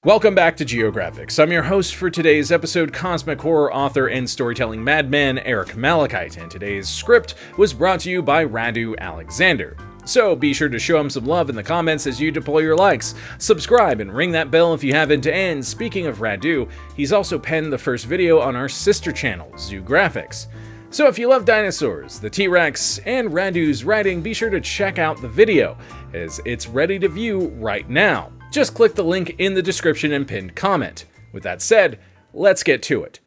Welcome back to Geographics. I'm your host for today's episode, cosmic horror author and storytelling madman Eric Malachite, and today's script was brought to you by Radu Alexander. So be sure to show him some love in the comments as you deploy your likes, subscribe, and ring that bell if you haven't, and speaking of Radu, he's also penned the first video on our sister channel, Zoographics. So if you love dinosaurs, the T-Rex, and Radu's writing, be sure to check out the video, as it's ready to view right now. Just click the link in the description and pinned comment. With that said, let's get to it.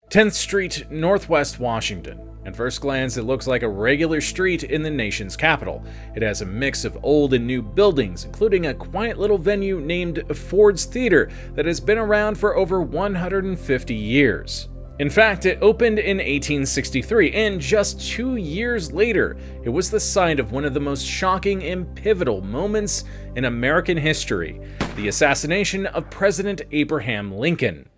Tenth Street, Northwest Washington. At first glance, it looks like a regular street in the nation's capital. It has a mix of old and new buildings, including a quiet little venue named Ford's Theater that has been around for over 150 years. In fact, it opened in 1863, and just 2 years later, it was the site of one of the most shocking and pivotal moments in American history, the assassination of President Abraham Lincoln.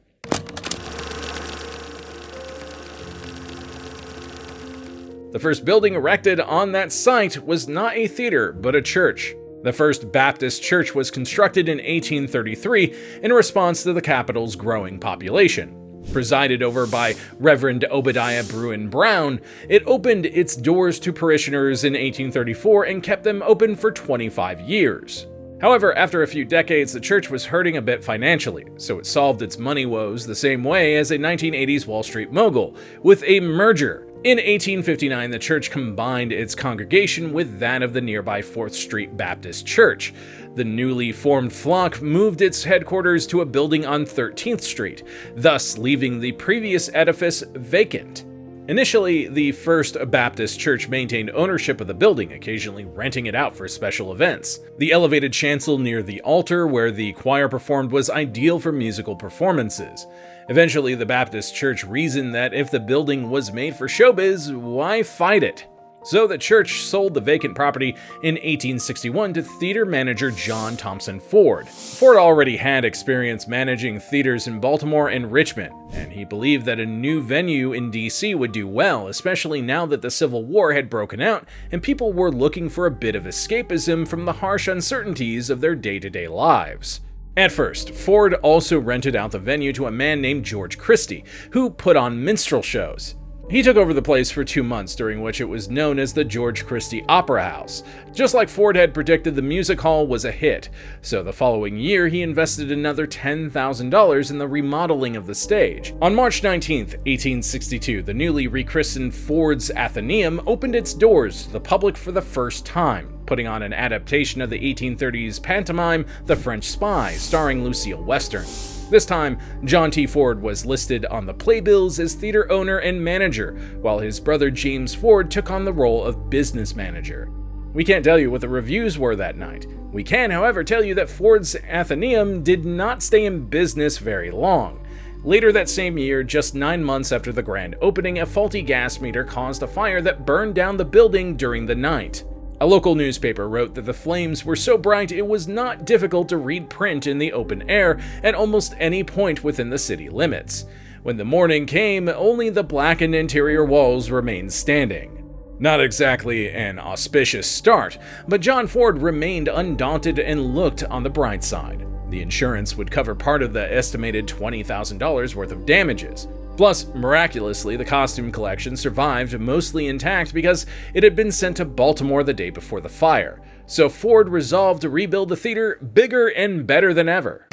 The first building erected on that site was not a theater, but a church. The First Baptist Church was constructed in 1833 in response to the capital's growing population. Presided over by Reverend Obadiah Bruin Brown, it opened its doors to parishioners in 1834 and kept them open for 25 years. However, after a few decades, the church was hurting a bit financially, so it solved its money woes the same way as a 1980s Wall Street mogul, with a merger. In 1859, the church combined its congregation with that of the nearby 4th Street Baptist Church. The newly formed flock moved its headquarters to a building on 13th Street, thus leaving the previous edifice vacant. Initially, the First Baptist Church maintained ownership of the building, occasionally renting it out for special events. The elevated chancel near the altar where the choir performed was ideal for musical performances. Eventually, the Baptist Church reasoned that if the building was made for showbiz, why fight it? So the church sold the vacant property in 1861 to theater manager John Thompson Ford. Ford already had experience managing theaters in Baltimore and Richmond, and he believed that a new venue in DC would do well, especially now that the Civil War had broken out and people were looking for a bit of escapism from the harsh uncertainties of their day-to-day lives. At first, Ford also rented out the venue to a man named George Christie, who put on minstrel shows. He took over the place for 2 months, during which it was known as the George Christie Opera House. Just like Ford had predicted, the music hall was a hit, so the following year he invested another $10,000 in the remodeling of the stage. On March 19, 1862, the newly rechristened Ford's Athenaeum opened its doors to the public for the first time, putting on an adaptation of the 1830s pantomime The French Spy, starring Lucille Western. This time, John T. Ford was listed on the playbills as theater owner and manager, while his brother James Ford took on the role of business manager. We can't tell you what the reviews were that night. We can, however, tell you that Ford's Athenaeum did not stay in business very long. Later that same year, just 9 months after the grand opening, a faulty gas meter caused a fire that burned down the building during the night. A local newspaper wrote that the flames were so bright it was not difficult to read print in the open air at almost any point within the city limits. When the morning came, only the blackened interior walls remained standing. Not exactly an auspicious start, but John Ford remained undaunted and looked on the bright side. The insurance would cover part of the estimated $20,000 worth of damages. Plus, miraculously, the costume collection survived mostly intact because it had been sent to Baltimore the day before the fire. So Ford resolved to rebuild the theater bigger and better than ever.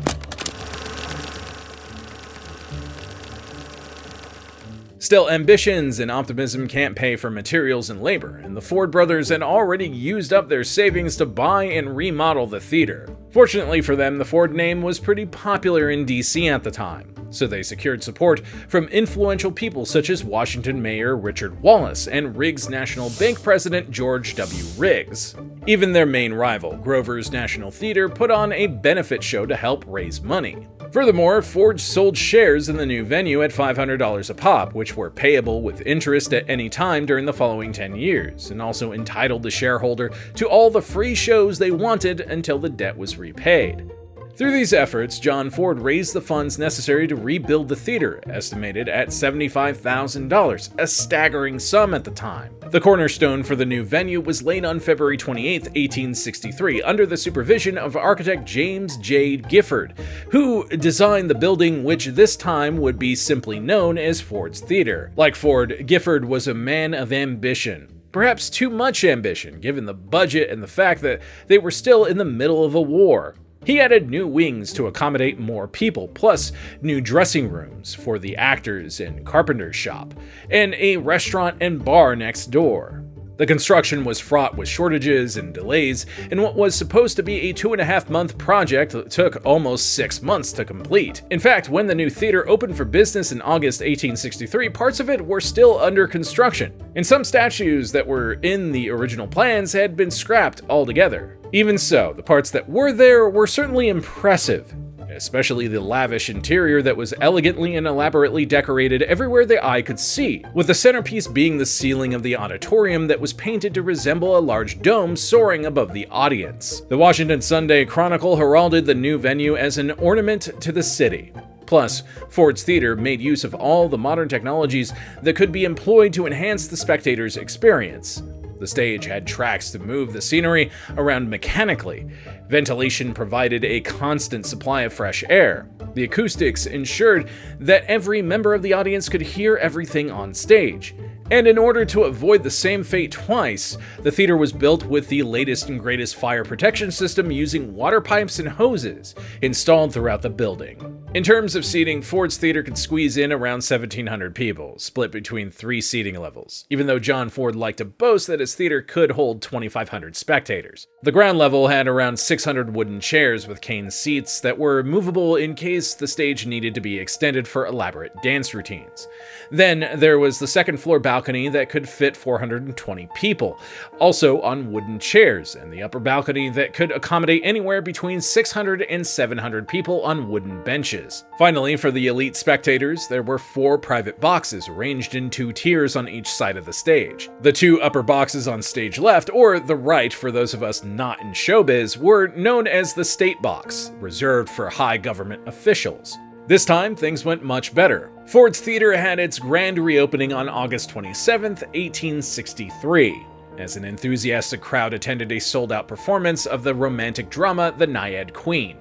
Still, ambitions and optimism can't pay for materials and labor, and the Ford brothers had already used up their savings to buy and remodel the theater. Fortunately for them, the Ford name was pretty popular in DC at the time, so they secured support from influential people such as Washington Mayor Richard Wallace and Riggs National Bank President George W. Riggs. Even their main rival, Grover's National Theater, put on a benefit show to help raise money. Furthermore, Ford sold shares in the new venue at $500 a pop, which were payable with interest at any time during the following 10 years, and also entitled the shareholder to all the free shows they wanted until the debt was repaid. Through these efforts, John Ford raised the funds necessary to rebuild the theater, estimated at $75,000, a staggering sum at the time. The cornerstone for the new venue was laid on February 28, 1863, under the supervision of architect James J. Gifford, who designed the building, which this time would be simply known as Ford's Theater. Like Ford, Gifford was a man of ambition. Perhaps too much ambition, given the budget and the fact that they were still in the middle of a war. He added new wings to accommodate more people, plus new dressing rooms for the actors and carpenter's shop, and a restaurant and bar next door. The construction was fraught with shortages and delays, and what was supposed to be a 2.5-month project took almost 6 months to complete. In fact, when the new theater opened for business in August 1863, parts of it were still under construction, and some statues that were in the original plans had been scrapped altogether. Even so, the parts that were there were certainly impressive, especially the lavish interior that was elegantly and elaborately decorated everywhere the eye could see, with the centerpiece being the ceiling of the auditorium that was painted to resemble a large dome soaring above the audience. The Washington Sunday Chronicle heralded the new venue as an ornament to the city. Plus, Ford's Theater made use of all the modern technologies that could be employed to enhance the spectator's experience. The stage had tracks to move the scenery around mechanically. Ventilation provided a constant supply of fresh air. The acoustics ensured that every member of the audience could hear everything on stage. And in order to avoid the same fate twice, the theater was built with the latest and greatest fire protection system using water pipes and hoses installed throughout the building. In terms of seating, Ford's Theater could squeeze in around 1,700 people, split between 3 seating levels, even though John Ford liked to boast that his theater could hold 2,500 spectators. The ground level had around 600 wooden chairs with cane seats that were movable in case the stage needed to be extended for elaborate dance routines. Then there was the second floor balcony that could fit 420 people, also on wooden chairs, and the upper balcony that could accommodate anywhere between 600 and 700 people on wooden benches. Finally, for the elite spectators, there were 4 private boxes arranged in 2 tiers on each side of the stage. The 2 upper boxes on stage left, or the right for those of us not in showbiz, were known as the State Box, reserved for high government officials. This time, things went much better. Ford's Theater had its grand reopening on August 27, 1863. As an enthusiastic crowd attended a sold-out performance of the romantic drama The Naiad Queen.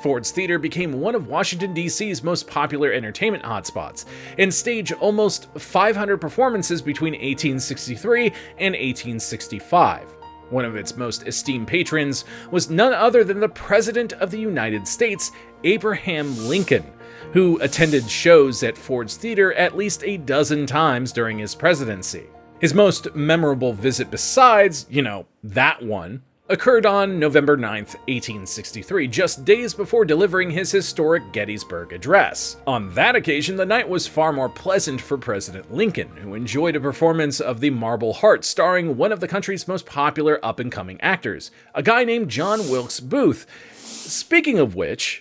Ford's Theater became one of Washington, D.C.'s most popular entertainment hotspots, and staged almost 500 performances between 1863 and 1865. One of its most esteemed patrons was none other than the President of the United States, Abraham Lincoln, who attended shows at Ford's Theater at least a dozen times during his presidency. His most memorable visit besides, that one, occurred on November 9, 1863, just days before delivering his historic Gettysburg Address. On that occasion, the night was far more pleasant for President Lincoln, who enjoyed a performance of The Marble Heart starring one of the country's most popular up-and-coming actors, a guy named John Wilkes Booth. Speaking of which,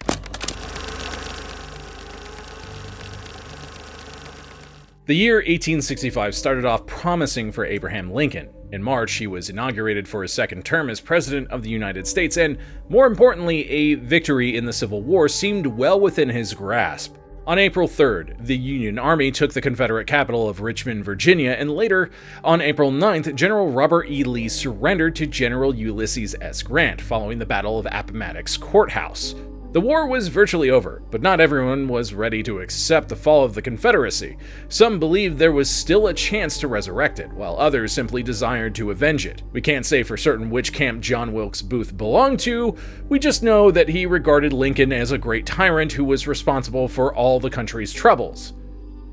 the year 1865 started off promising for Abraham Lincoln. In March, he was inaugurated for his second term as President of the United States, and more importantly, a victory in the Civil War seemed well within his grasp. On April 3rd, the Union Army took the Confederate capital of Richmond, Virginia, and later, on April 9th, General Robert E. Lee surrendered to General Ulysses S. Grant following the Battle of Appomattox Courthouse. The war was virtually over, but not everyone was ready to accept the fall of the Confederacy. Some believed there was still a chance to resurrect it, while others simply desired to avenge it. We can't say for certain which camp John Wilkes Booth belonged to, we just know that he regarded Lincoln as a great tyrant who was responsible for all the country's troubles.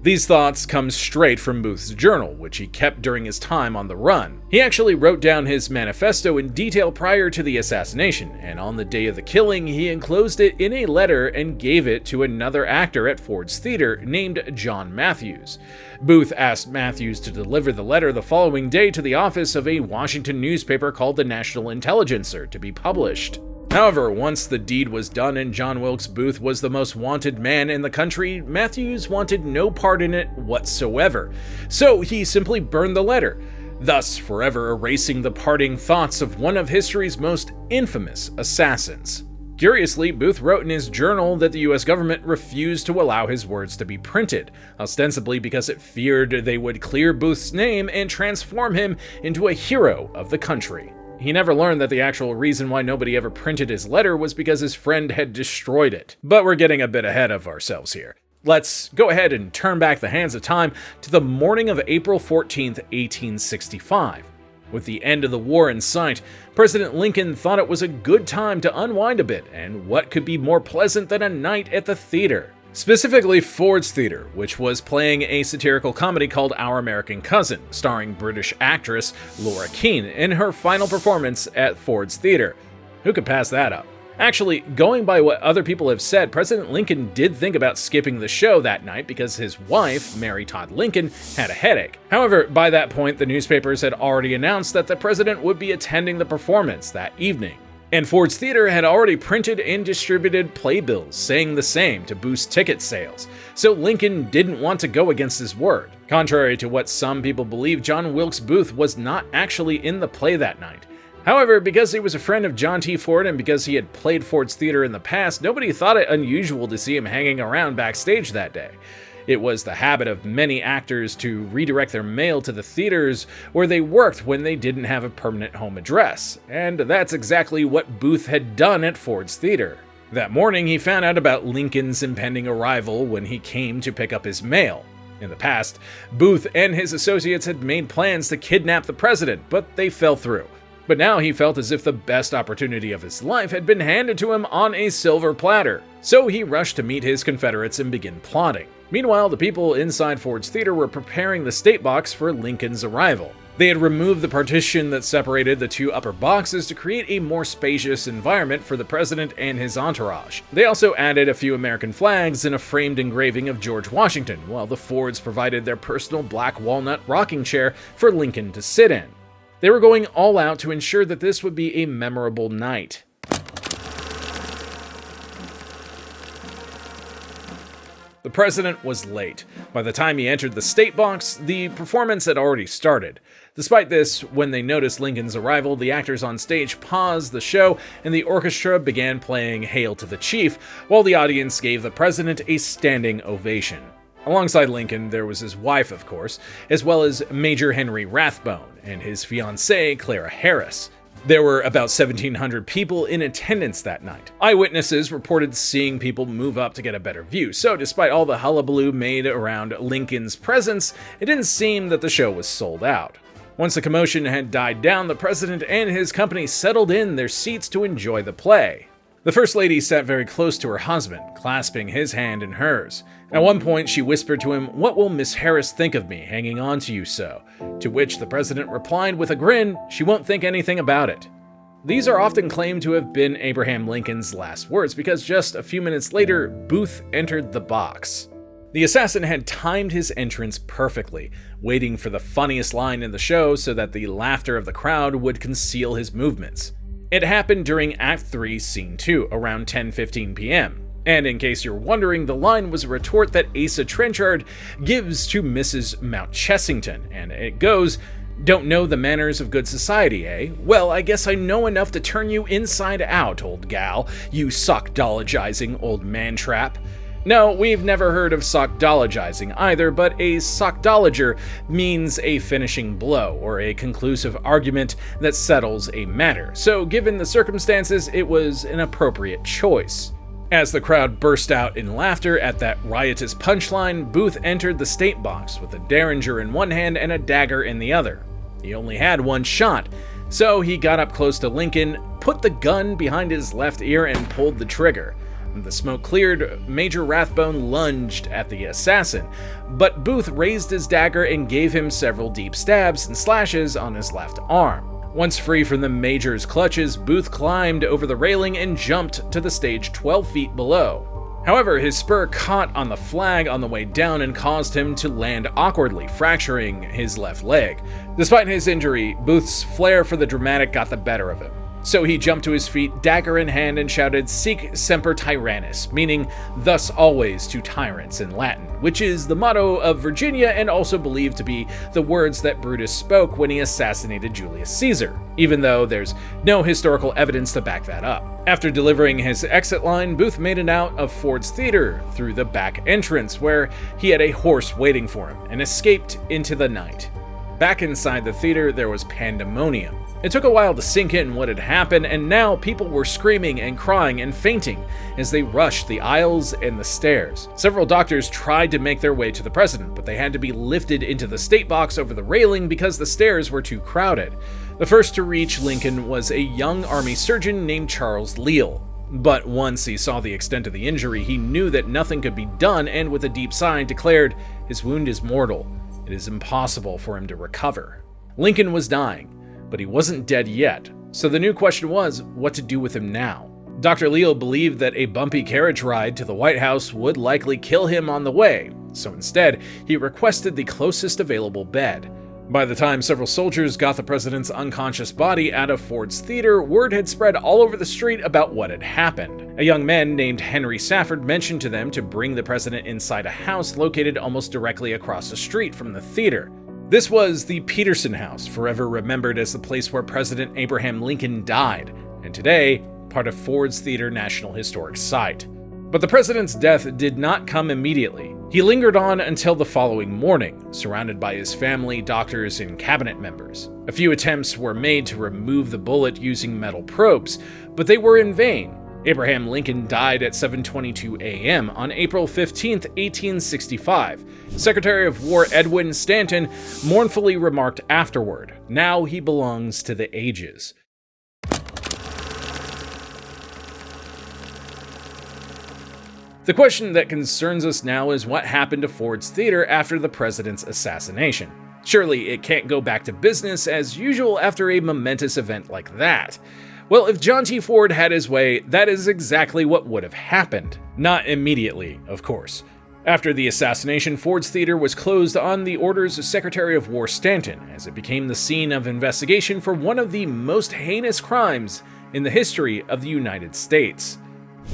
These thoughts come straight from Booth's journal, which he kept during his time on the run. He actually wrote down his manifesto in detail prior to the assassination, and on the day of the killing, he enclosed it in a letter and gave it to another actor at Ford's Theater named John Matthews. Booth asked Matthews to deliver the letter the following day to the office of a Washington newspaper called the National Intelligencer to be published. However, once the deed was done and John Wilkes Booth was the most wanted man in the country, Matthews wanted no part in it whatsoever, so he simply burned the letter, thus forever erasing the parting thoughts of one of history's most infamous assassins. Curiously, Booth wrote in his journal that the US government refused to allow his words to be printed, ostensibly because it feared they would clear Booth's name and transform him into a hero of the country. He never learned that the actual reason why nobody ever printed his letter was because his friend had destroyed it. But we're getting a bit ahead of ourselves here. Let's go ahead and turn back the hands of time to the morning of April 14th, 1865. With the end of the war in sight, President Lincoln thought it was a good time to unwind a bit, and what could be more pleasant than a night at the theater? Specifically Ford's Theater, which was playing a satirical comedy called Our American Cousin, starring British actress Laura Keane in her final performance at Ford's Theater. Who could pass that up? Actually, going by what other people have said, President Lincoln did think about skipping the show that night because his wife, Mary Todd Lincoln, had a headache. However, by that point, the newspapers had already announced that the president would be attending the performance that evening. And Ford's Theater had already printed and distributed playbills saying the same to boost ticket sales, so Lincoln didn't want to go against his word. Contrary to what some people believe, John Wilkes Booth was not actually in the play that night. However, because he was a friend of John T. Ford and because he had played Ford's Theater in the past, nobody thought it unusual to see him hanging around backstage that day. It was the habit of many actors to redirect their mail to the theaters where they worked when they didn't have a permanent home address, and that's exactly what Booth had done at Ford's Theater. That morning, he found out about Lincoln's impending arrival when he came to pick up his mail. In the past, Booth and his associates had made plans to kidnap the president, but they fell through. But now he felt as if the best opportunity of his life had been handed to him on a silver platter. So he rushed to meet his Confederates and begin plotting. Meanwhile, the people inside Ford's Theater were preparing the state box for Lincoln's arrival. They had removed the partition that separated the two upper boxes to create a more spacious environment for the president and his entourage. They also added a few American flags and a framed engraving of George Washington, while the Fords provided their personal black walnut rocking chair for Lincoln to sit in. They were going all out to ensure that this would be a memorable night. The president was late. By the time he entered the state box, the performance had already started. Despite this, when they noticed Lincoln's arrival, the actors on stage paused the show and the orchestra began playing Hail to the Chief, while the audience gave the president a standing ovation. Alongside Lincoln, there was his wife, of course, as well as Major Henry Rathbone and his fiancée, Clara Harris. There were about 1,700 people in attendance that night. Eyewitnesses reported seeing people move up to get a better view, so despite all the hullabaloo made around Lincoln's presence, it didn't seem that the show was sold out. Once the commotion had died down, the president and his company settled in their seats to enjoy the play. The First Lady sat very close to her husband, clasping his hand in hers. At one point, she whispered to him, "What will Miss Harris think of me, hanging on to you so?" To which the president replied with a grin, "She won't think anything about it." These are often claimed to have been Abraham Lincoln's last words because just a few minutes later, Booth entered the box. The assassin had timed his entrance perfectly, waiting for the funniest line in the show so that the laughter of the crowd would conceal his movements. It happened during Act 3, Scene 2, around 10:15 p.m. And in case you're wondering, the line was a retort that Asa Trenchard gives to Mrs. Mount Chessington, and it goes, "Don't know the manners of good society, eh? Well, I guess I know enough to turn you inside out, old gal, you sockdologizing old man-trap." No, we've never heard of sockdologizing either, but a sockdologer means a finishing blow or a conclusive argument that settles a matter, so given the circumstances, it was an appropriate choice. As the crowd burst out in laughter at that riotous punchline, Booth entered the state box with a derringer in one hand and a dagger in the other. He only had one shot, so he got up close to Lincoln, put the gun behind his left ear, and pulled the trigger. The smoke cleared, Major Rathbone lunged at the assassin, but Booth raised his dagger and gave him several deep stabs and slashes on his left arm. Once free from the Major's clutches, Booth climbed over the railing and jumped to the stage 12 feet below. However, his spur caught on the flag on the way down and caused him to land awkwardly, fracturing his left leg. Despite his injury, Booth's flair for the dramatic got the better of him. So he jumped to his feet, dagger in hand, and shouted, "Sic semper tyrannis," meaning "thus always to tyrants" in Latin, which is the motto of Virginia and also believed to be the words that Brutus spoke when he assassinated Julius Caesar, even though there's no historical evidence to back that up. After delivering his exit line, Booth made it out of Ford's Theater through the back entrance where he had a horse waiting for him and escaped into the night. Back inside the theater, there was pandemonium. It took a while to sink in what had happened, and now people were screaming and crying and fainting as they rushed the aisles and the stairs. Several doctors tried to make their way to the president, but they had to be lifted into the state box over the railing because the stairs were too crowded. The first to reach Lincoln was a young army surgeon named Charles Leal. But once he saw the extent of the injury, he knew that nothing could be done, and with a deep sigh declared, "His wound is mortal. It is impossible for him to recover." Lincoln was dying, but he wasn't dead yet, so the new question was what to do with him now. Dr. Leal believed that a bumpy carriage ride to the White House would likely kill him on the way, so instead, he requested the closest available bed. By the time several soldiers got the president's unconscious body out of Ford's Theater, word had spread all over the street about what had happened. A young man named Henry Safford mentioned to them to bring the president inside a house located almost directly across the street from the theater. This was the Peterson House, forever remembered as the place where President Abraham Lincoln died, and today, part of Ford's Theater National Historic Site. But the president's death did not come immediately. He lingered on until the following morning, surrounded by his family, doctors, and cabinet members. A few attempts were made to remove the bullet using metal probes, but they were in vain. Abraham Lincoln died at 7:22 a.m. on April 15, 1865. Secretary of War Edwin Stanton mournfully remarked afterward, "Now he belongs to the ages." The question that concerns us now is what happened to Ford's Theater after the president's assassination. Surely it can't go back to business as usual after a momentous event like that. Well, if John T. Ford had his way, that is exactly what would have happened. Not immediately, of course. After the assassination, Ford's Theater was closed on the orders of Secretary of War Stanton, as it became the scene of investigation for one of the most heinous crimes in the history of the United States.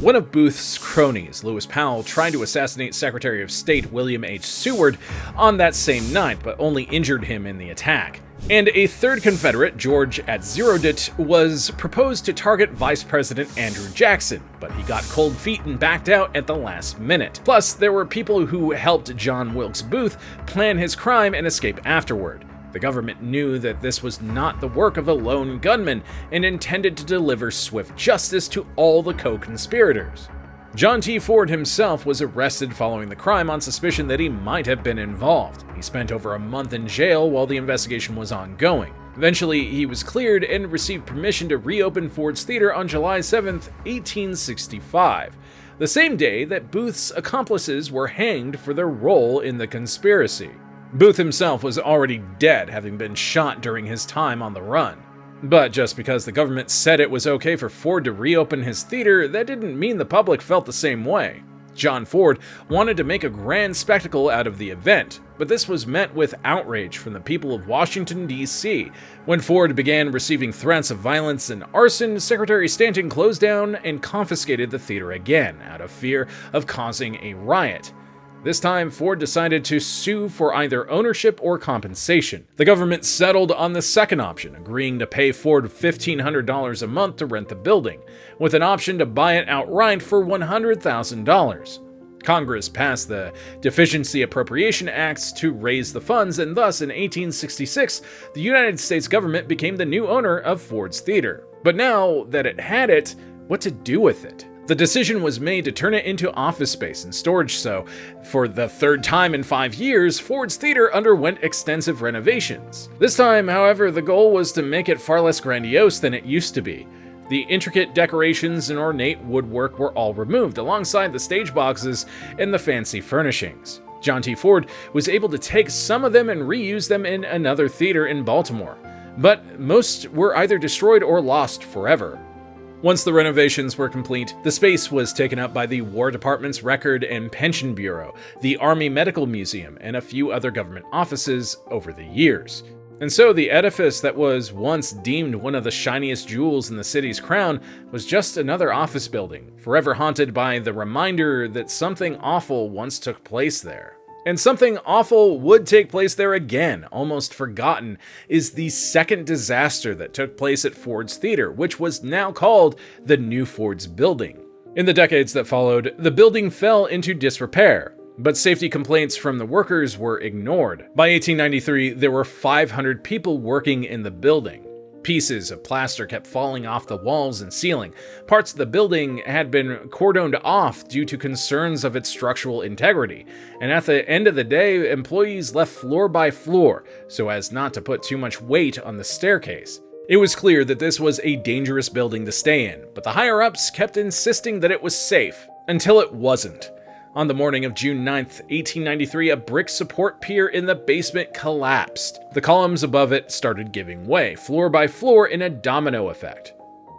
One of Booth's cronies, Lewis Powell, tried to assassinate Secretary of State William H. Seward on that same night, but only injured him in the attack. And a third Confederate, George Atzerodt, was proposed to target Vice President Andrew Jackson, but he got cold feet and backed out at the last minute. Plus, there were people who helped John Wilkes Booth plan his crime and escape afterward. The government knew that this was not the work of a lone gunman and intended to deliver swift justice to all the co-conspirators. John T. Ford himself was arrested following the crime on suspicion that he might have been involved. He spent over a month in jail while the investigation was ongoing. Eventually, he was cleared and received permission to reopen Ford's Theater on July 7, 1865, the same day that Booth's accomplices were hanged for their role in the conspiracy. Booth himself was already dead, having been shot during his time on the run. But just because the government said it was okay for Ford to reopen his theater, that didn't mean the public felt the same way. John Ford wanted to make a grand spectacle out of the event, but this was met with outrage from the people of Washington, D.C. When Ford began receiving threats of violence and arson, Secretary Stanton closed down and confiscated the theater again, out of fear of causing a riot. This time, Ford decided to sue for either ownership or compensation. The government settled on the second option, agreeing to pay Ford $1,500 a month to rent the building, with an option to buy it outright for $100,000. Congress passed the Deficiency Appropriation Acts to raise the funds, and thus in 1866, the United States government became the new owner of Ford's Theater. But now that it had it, what to do with it? The decision was made to turn it into office space and storage, so for the third time in 5 years, Ford's Theater underwent extensive renovations. This time, however, the goal was to make it far less grandiose than it used to be. The intricate decorations and ornate woodwork were all removed, alongside the stage boxes and the fancy furnishings. John T. Ford was able to take some of them and reuse them in another theater in Baltimore, but most were either destroyed or lost forever. Once the renovations were complete, the space was taken up by the War Department's Record and Pension Bureau, the Army Medical Museum, and a few other government offices over the years. And so the edifice that was once deemed one of the shiniest jewels in the city's crown was just another office building, forever haunted by the reminder that something awful once took place there. And something awful would take place there again. Almost forgotten is the second disaster that took place at Ford's Theater, which was now called the New Ford's Building. In the decades that followed, the building fell into disrepair, but safety complaints from the workers were ignored. By 1893, there were 500 people working in the building. Pieces of plaster kept falling off the walls and ceiling. Parts of the building had been cordoned off due to concerns of its structural integrity. And at the end of the day, employees left floor by floor so as not to put too much weight on the staircase. It was clear that this was a dangerous building to stay in, but the higher-ups kept insisting that it was safe, until it wasn't. On the morning of June 9th, 1893, a brick support pier in the basement collapsed. The columns above it started giving way, floor by floor in a domino effect.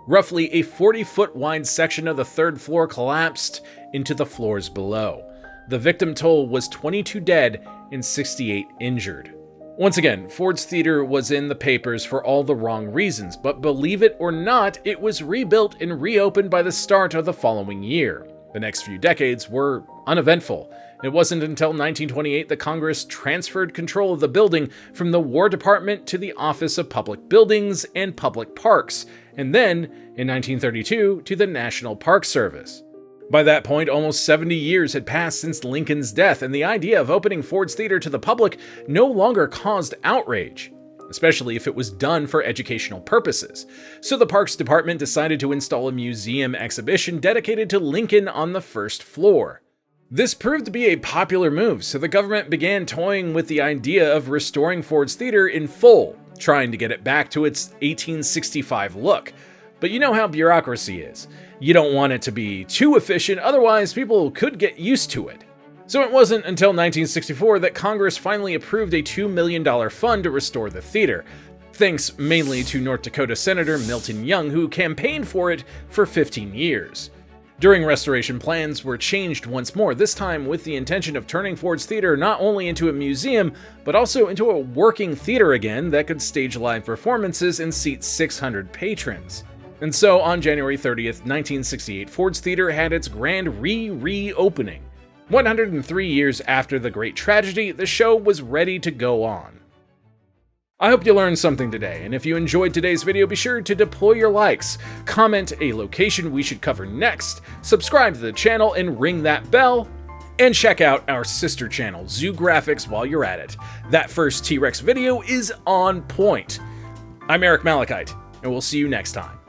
Roughly a 40-foot wide section of the third floor collapsed into the floors below. The victim toll was 22 dead and 68 injured. Once again, Ford's Theater was in the papers for all the wrong reasons, but believe it or not, it was rebuilt and reopened by the start of the following year. The next few decades were uneventful. It wasn't until 1928 that Congress transferred control of the building from the War Department to the Office of Public Buildings and Public Parks, and then, in 1932, to the National Park Service. By that point, almost 70 years had passed since Lincoln's death, and the idea of opening Ford's Theater to the public no longer caused outrage, especially if it was done for educational purposes. So the Parks Department decided to install a museum exhibition dedicated to Lincoln on the first floor. This proved to be a popular move, so the government began toying with the idea of restoring Ford's Theater in full, trying to get it back to its 1865 look. But you know how bureaucracy is. You don't want it to be too efficient, otherwise people could get used to it. So it wasn't until 1964 that Congress finally approved a $2 million fund to restore the theater, thanks mainly to North Dakota Senator Milton Young, who campaigned for it for 15 years. During restoration, plans were changed once more, this time with the intention of turning Ford's Theater not only into a museum, but also into a working theater again that could stage live performances and seat 600 patrons. And so, on January 30th, 1968, Ford's Theater had its grand reopening. 103 years after the Great Tragedy, the show was ready to go on. I hope you learned something today, and if you enjoyed today's video, be sure to deploy your likes, comment a location we should cover next, subscribe to the channel and ring that bell, and check out our sister channel, Zoo Graphics, while you're at it. That first T-Rex video is on point. I'm Eric Malachite, and we'll see you next time.